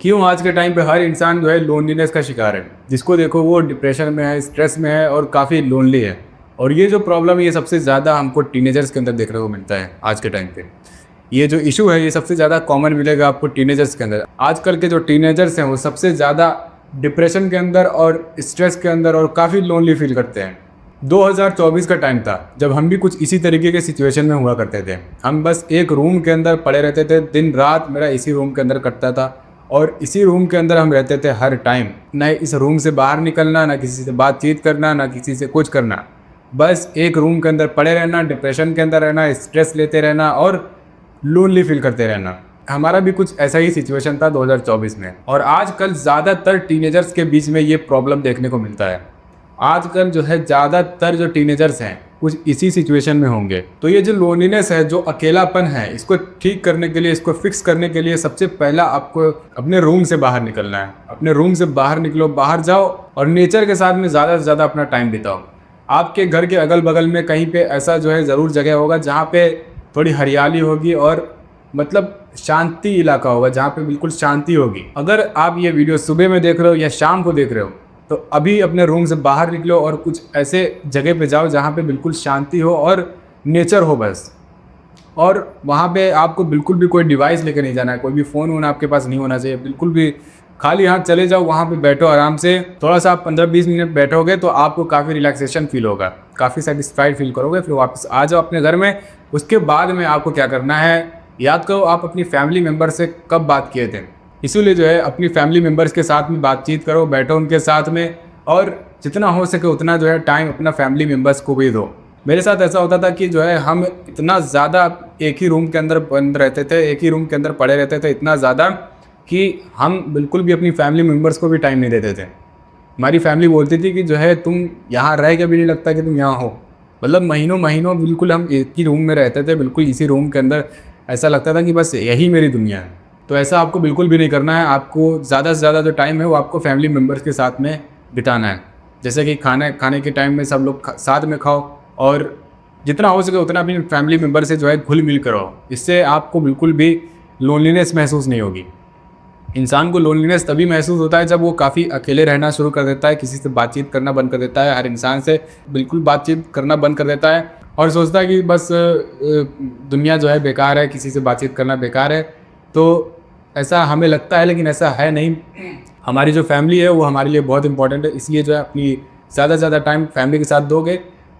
क्यों आज के टाइम पे हर इंसान जो है लोनलीनेस का शिकार है। जिसको देखो वो डिप्रेशन में है, स्ट्रेस में है और काफ़ी लोनली है। और ये जो प्रॉब्लम है ये सबसे ज़्यादा हमको टीनेजर्स के अंदर देखने को मिलता है आज के टाइम पे। ये जो इशू है ये सबसे ज़्यादा कॉमन मिलेगा आपको टीनेजर्स के अंदर। आजकल के जो टीनेजर्स हैं वो सबसे ज़्यादा डिप्रेशन के अंदर और स्ट्रेस के अंदर और काफ़ी लोनली फील करते हैं। 2024 का टाइम था जब हम भी कुछ इसी तरीके के सिचुएशन में हुआ करते थे। हम बस एक रूम के अंदर पड़े रहते थे, दिन रात मेरा इसी रूम के अंदर कटता था और इसी रूम के अंदर हम रहते थे हर टाइम। ना इस रूम से बाहर निकलना, ना किसी से बातचीत करना, ना किसी से कुछ करना। बस एक रूम के अंदर पड़े रहना, डिप्रेशन के अंदर रहना, स्ट्रेस लेते रहना और लोनली फील करते रहना। हमारा भी कुछ ऐसा ही सिचुएशन था 2024 में। और आजकल ज़्यादातर टीनेजर्स के बीच में ये प्रॉब्लम देखने को मिलता है। आजकल जो है ज़्यादातर जो टीनेजर्स हैं कुछ इसी सिचुएशन में होंगे। तो ये जो लोनलीनेस है, जो अकेलापन है, इसको ठीक करने के लिए, इसको फिक्स करने के लिए सबसे पहला आपको अपने रूम से बाहर निकलना है। अपने रूम से बाहर निकलो, बाहर जाओ और नेचर के साथ में ज़्यादा से ज़्यादा अपना टाइम बिताओ। आपके घर के अगल बगल में कहीं पे ऐसा जो है ज़रूर जगह होगा जहाँ पे थोड़ी हरियाली होगी और मतलब शांति इलाका होगा, जहाँ पे बिल्कुल शांति होगी। अगर आप ये वीडियो सुबह में देख रहे हो या शाम को देख रहे हो तो अभी अपने रूम से बाहर निकलो और कुछ ऐसे जगह पे जाओ जहाँ पे बिल्कुल शांति हो और नेचर हो बस। और वहाँ पे आपको बिल्कुल भी कोई डिवाइस लेकर नहीं जाना है, कोई भी फ़ोन वोन आपके पास नहीं होना चाहिए, बिल्कुल भी खाली हाथ चले जाओ, वहाँ पे बैठो आराम से। थोड़ा सा आप 15-20 मिनट बैठोगे तो आपको काफ़ी रिलैक्सेशन फील होगा, काफ़ी सेटिस्फाइड फील करोगे। फिर वापस आ जाओ अपने घर में। उसके बाद में आपको क्या करना है, याद करो आप अपनी फैमिली मेम्बर से कब बात किए थे। इसीलिए जो है अपनी फैमिली मेम्बर्स के साथ में बातचीत करो, बैठो उनके साथ में और जितना हो सके उतना जो है टाइम अपना फैमिली मेम्बर्स को भी दो। मेरे साथ ऐसा होता था कि जो है हम इतना ज़्यादा एक ही रूम के अंदर बंद रहते थे, एक ही रूम के अंदर पड़े रहते थे, इतना ज़्यादा कि हम बिल्कुल भी अपनी फैमिली मेम्बर्स को भी टाइम नहीं देते थे। हमारी फैमिली बोलती थी कि जो है तुम यहाँ रह के भी नहीं लगता कि तुम यहाँ हो। मतलब महीनों महीनों बिल्कुल हम एक ही रूम में रहते थे, बिल्कुल इसी रूम के अंदर। ऐसा लगता था कि बस यही मेरी दुनिया है। तो ऐसा आपको बिल्कुल भी नहीं करना है। आपको ज़्यादा से ज़्यादा जो टाइम है वो आपको फैमिली मेम्बर्स के साथ में बिताना है। जैसे कि खाने के टाइम में सब लोग साथ में खाओ और जितना हो सके उतना अपनी फैमिली मेम्बर से जो है घुल मिल कर रहो। इससे आपको बिल्कुल भी लोनलीनेस महसूस नहीं होगी। इंसान को लोनलीनेस तभी महसूस होता है जब वो काफ़ी अकेले रहना शुरू कर देता है, किसी से बातचीत करना बंद कर देता है, हर इंसान से बिल्कुल बातचीत करना बंद कर देता है और सोचता है कि बस दुनिया जो है बेकार है, किसी से बातचीत करना बेकार है। तो ऐसा हमें लगता है लेकिन ऐसा है नहीं। हमारी जो फैमिली है वो हमारे लिए बहुत इंपॉर्टेंट है। इसलिए जो है अपनी ज़्यादा से ज़्यादा टाइम फैमिली के साथ दोगे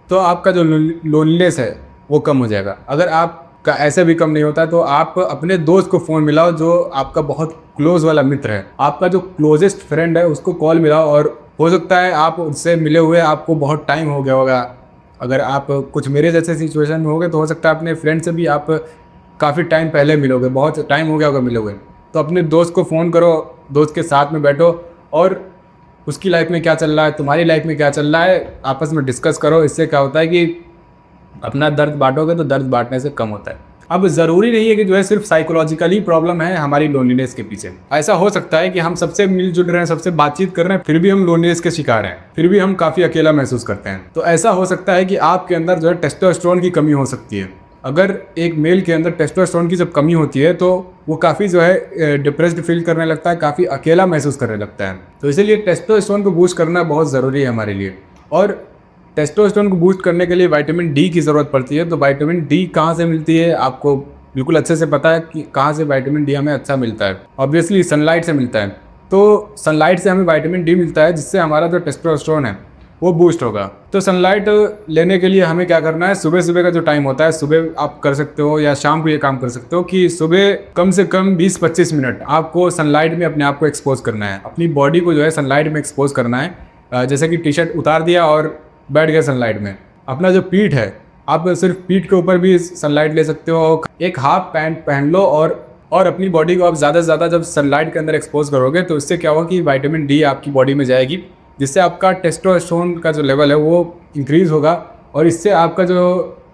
तो आपका जो लोनलीनेस है वो कम हो जाएगा। अगर आपका ऐसे भी कम नहीं होता तो आप अपने दोस्त को फ़ोन मिलाओ जो आपका बहुत क्लोज़ वाला मित्र है, आपका जो क्लोजेस्ट फ्रेंड है उसको कॉल मिलाओ। और हो सकता है आप उससे मिले हुए आपको बहुत टाइम हो गया होगा। अगर आप कुछ मेरे जैसे सिचुएशन में होगे तो हो सकता है अपने फ्रेंड से भी आप काफ़ी टाइम पहले मिलोगे, बहुत टाइम हो गया होगा मिले हुए। तो अपने दोस्त को फ़ोन करो, दोस्त के साथ में बैठो और उसकी लाइफ में क्या चल रहा है, तुम्हारी लाइफ में क्या चल रहा है, आपस में डिस्कस करो। इससे क्या होता है कि अपना दर्द बांटोगे तो दर्द बांटने से कम होता है। अब ज़रूरी नहीं है कि जो है सिर्फ साइकोलॉजिकली प्रॉब्लम है हमारी लोनलीनेस के पीछे। ऐसा हो सकता है कि हम सबसे मिलजुल रहे हैं, सबसे बातचीत कर रहे हैं, फिर भी हम लोनलीनेस के शिकार हैं, फिर भी हम काफ़ी अकेला महसूस करते हैं। तो ऐसा हो सकता है कि आपके अंदर जो है टेस्टोस्टेरोन की कमी हो सकती है। अगर एक मेल के अंदर टेस्टोस्टेरोन की जब कमी होती है तो वो काफ़ी जो है डिप्रेस्ड फील करने लगता है, काफ़ी अकेला महसूस करने लगता है। तो इसीलिए टेस्टोस्टेरोन को बूस्ट करना बहुत ज़रूरी है हमारे लिए। और टेस्टोस्टेरोन को बूस्ट करने के लिए विटामिन डी की ज़रूरत पड़ती है। तो विटामिन डी कहाँ से मिलती है आपको बिल्कुल अच्छे से पता है कि कहाँ से विटामिन डी हमें अच्छा मिलता है। ऑब्वियसली सनलाइट से मिलता है। तो सनलाइट से हमें विटामिन डी मिलता है जिससे हमारा जो टेस्टोस्टेरोन है वो बूस्ट होगा। तो सनलाइट लेने के लिए हमें क्या करना है, सुबह सुबह का जो टाइम होता है, सुबह आप कर सकते हो या शाम को ये काम कर सकते हो कि सुबह कम से कम 20-25 मिनट आपको सनलाइट में अपने आप को एक्सपोज करना है, अपनी बॉडी को जो है सनलाइट में एक्सपोज करना है। जैसे कि टी शर्ट उतार दिया और बैठ गए सनलाइट में। अपना जो पीठ है, आप सिर्फ पीठ के ऊपर भी सनलाइट ले सकते हो। एक हाफ पैंट पहन लो और अपनी बॉडी को आप ज़्यादा से ज़्यादा जब सनलाइट के अंदर एक्सपोज करोगे तो इससे क्या होगा कि विटामिन डी आपकी बॉडी में जाएगी, जिससे आपका टेस्टोस्टेरोन का जो लेवल है वो इंक्रीज़ होगा। और इससे आपका जो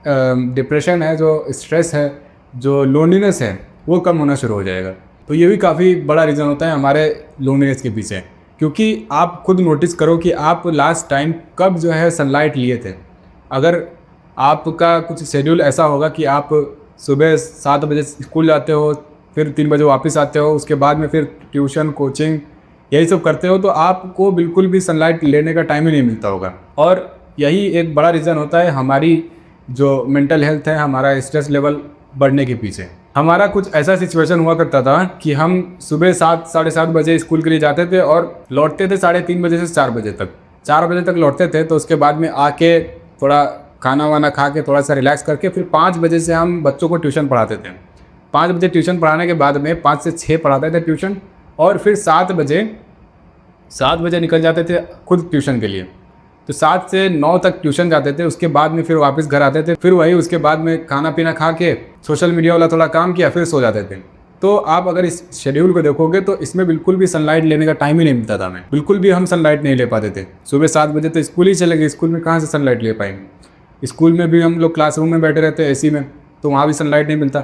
डिप्रेशन है, जो स्ट्रेस है, जो लोनलीनेस है वो कम होना शुरू हो जाएगा। तो ये भी काफ़ी बड़ा रीज़न होता है हमारे लोनलीनेस के पीछे। क्योंकि आप खुद नोटिस करो कि आप लास्ट टाइम कब जो है सनलाइट लिए थे। अगर आपका कुछ शेड्यूल ऐसा होगा कि आप सुबह 7 बजे स्कूल जाते हो, फिर 3 बजे वापस आते हो, उसके बाद में फिर ट्यूशन, कोचिंग यही सब करते हो, तो आपको बिल्कुल भी सनलाइट लेने का टाइम ही नहीं मिलता होगा। और यही एक बड़ा रीज़न होता है हमारी जो मेंटल हेल्थ है, हमारा स्ट्रेस लेवल बढ़ने के पीछे। हमारा कुछ ऐसा सिचुएशन हुआ करता था कि हम सुबह 7 साढ़े 7 बजे स्कूल के लिए जाते थे और लौटते थे 3:30 बजे से 4 बजे तक। 4 बजे तक लौटते थे, तो उसके बाद में आके थोड़ा खाना वाना खा के थोड़ा सा रिलैक्स करके फिर 5 बजे से हम बच्चों को ट्यूशन पढ़ाते थे। 5 बजे ट्यूशन पढ़ाने के बाद में 5 से 6 पढ़ाते थे ट्यूशन, और फिर 7 बजे निकल जाते थे खुद ट्यूशन के लिए। तो 7 से 9 तक ट्यूशन जाते थे, उसके बाद में फिर वापस घर आते थे, फिर वही उसके बाद में खाना पीना खा के सोशल मीडिया वाला थोड़ा काम किया, फिर सो जाते थे। तो आप अगर इस शेड्यूल को देखोगे तो इसमें बिल्कुल भी सनलाइट लेने का टाइम ही नहीं मिलता था हमें, बिल्कुल भी हम सनलाइट नहीं ले पाते थे। सुबह 7 बजे तो स्कूल ही चले गए, स्कूल में कहाँ से सनलाइट ले पाएंगे। स्कूल में भी हम लोग क्लासरूम में बैठे रहते एसी में, तो वहाँ भी सनलाइट नहीं मिलता।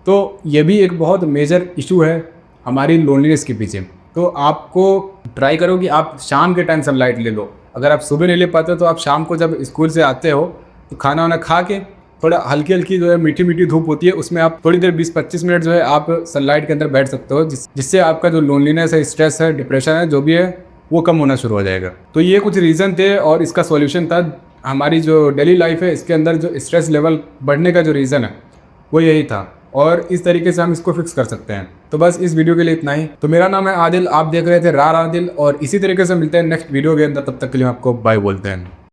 तो ये भी एक बहुत मेजर इशू है हमारी लोनलीनेस के पीछे। तो आपको ट्राई करो कि आप शाम के टाइम सनलाइट ले लो। अगर आप सुबह नहीं ले पाते हो तो आप शाम को जब स्कूल से आते हो तो खाना वाना खा के थोड़ा हल्की हल्की जो है मीठी मीठी धूप होती है, उसमें आप थोड़ी देर 20-25 मिनट जो है आप सनलाइट के अंदर बैठ सकते हो, जिससे आपका जो लोनलीनेस है, स्ट्रेस है, डिप्रेशन है, जो भी है वो कम होना शुरू हो जाएगा। तो ये कुछ रीज़न थे और इसका सॉल्यूशन था। हमारी जो डेली लाइफ है इसके अंदर जो स्ट्रेस लेवल बढ़ने का जो रीज़न है वो यही था, और इस तरीके से हम इसको फिक्स कर सकते हैं। तो बस इस वीडियो के लिए इतना ही। तो मेरा नाम है आदिल, आप देख रहे थे रार आदिल, और इसी तरीके से मिलते हैं नेक्स्ट वीडियो के अंदर। तब तक के लिए आपको बाय बोलते हैं।